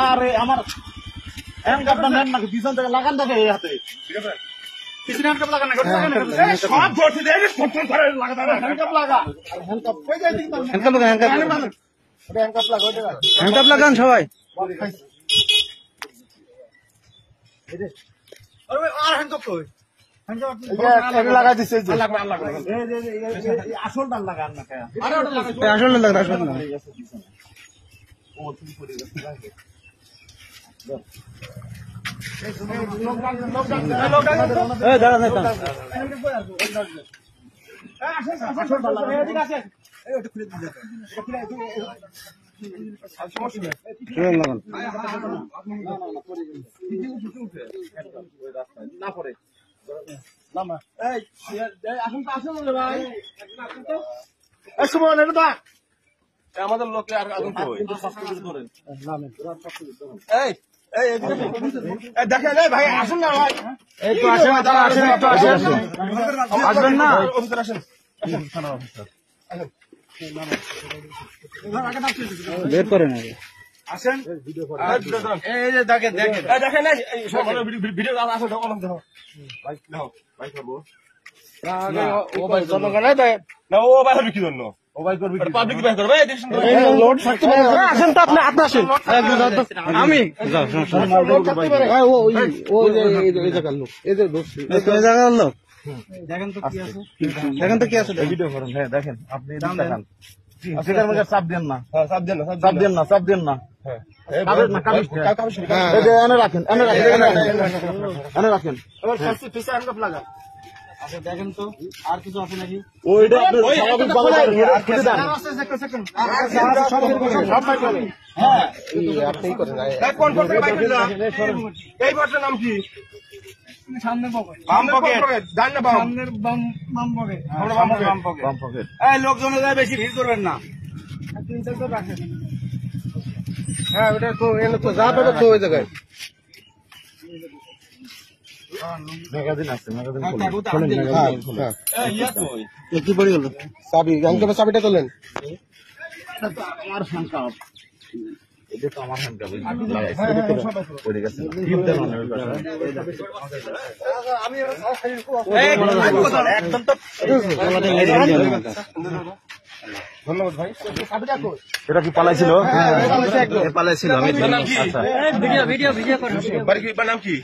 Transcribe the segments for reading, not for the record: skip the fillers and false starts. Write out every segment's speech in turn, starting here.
আরে আমার হ্যান্ডকাপ নেন নাকি পিছন থেকে লাগান থাকে এই হাতে পিছনে হ্যান্ডকাপ লাগান না সব ধরতে দেয় ফটো করে লাগাতে হ্যান্ডকাপ লাগা হ্যান্ডকাপ কই যাই দিন হ্যান্ডকাপ লাগা হ্যান্ডকাপ লাগা হ্যান্ডকাপ লাগান সবাই আরে আর হ্যান্ডকাপ কই হ্যান্ডকাপ লাগা দিছে যে এই আসলটা লাগান না আরে ওটা লাগা আসলটা লাগা আসল না ও তুমি করে গেছে লাগে আমাদের লোকে আর আগুন ধরেন দেখেন ভাই আসুন না ভাই এই তো আসেন আসবেন না আসেন বের করেন আগে আসেন এই যে দেখেন ভিডিও আছে ভাই নাও ভাই করবো ও ভাই জনগণে দেয় না ও ভাই হবে কি জন্য ও ভাই করবে পাবলিক ভাই করবে এই লোড থাকতে পারে আসেন তো আপনি আসেন আমি লোড থাকতে পারে ও এই জায়গার লোক এই যে দোষ এই জায়গার লোক দেখেন তো কি আছে ভিডিও করেন হ্যাঁ দেখেন আপনি দেখান সেটার মধ্যে চাপ দেন না চাপ দেন না হ্যাঁ এনে রাখেন আচ্ছা দেখেন তো আর কিছু আছে নাকি ওইটা স্বাভাবিক এই বটটার নাম কি সামনের পকেট এই লোকজনে যায় বেশি ভিড় করবেন না হ্যাঁ ওটা তো এনে তো যা পাবে তো ওই জায়গায় ম্যাগাজিন আছে কি পড়ে গেল চাবি চাবিটা তোলেন আমার হ্যান্ডকাপ এটা তো আমার হ্যান্ডকাপ পড়ে গেছে একদম তো ধন্যবাদ ভাই এটা কি পালাইছিল পালাইছিল আমি আচ্ছা ভিডিও করেন নাম কি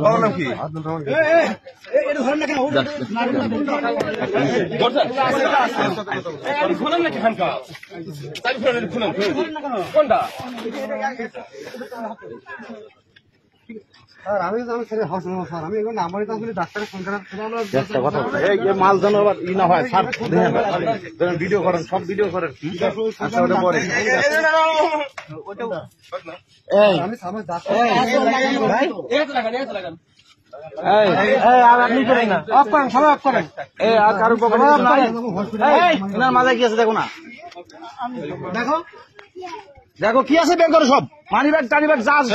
বাবার নাম কি কোনটা মাল যেন আবার ই না হয় ভিডিও করেন সব ভিডিও করেন মাথায় কি আছে দেখো না দেখো কি আছে বের করো সব মানি ব্যাগ টানি ব্যাগ যা আছে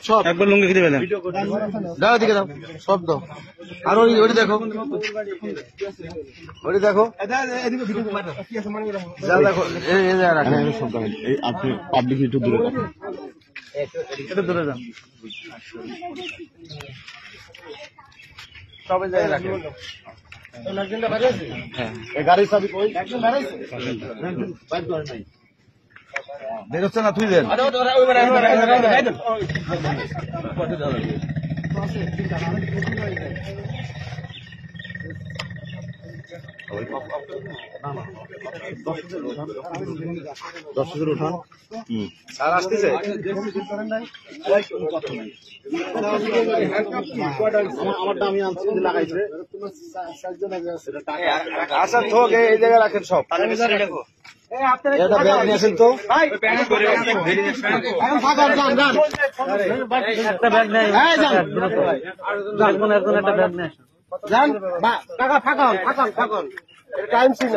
সব একবার লুঙ্গি কিনে পেলেন দাও দিকে দাও সব দাও আর ওই দেখো যা দেখো এই আপনি পাবলিক একটু দূরে যান সবাই যায় রাখেন গাড়ির চাবি কই একজন বেরাইছে বাইক করে নাই বেরোচ্ছে না তুই দেন উঠান আর আসতেছে আমারটা আমি আনছি লাগাইছে আচ্ছা থোক এই জায়গায় রাখেন সব এটা ব্যাগ নিয়েছেন তো একটা ব্যাগ নেই একটা ব্যাগ নেই যান টাকা ফাঁকান টাইম ছিল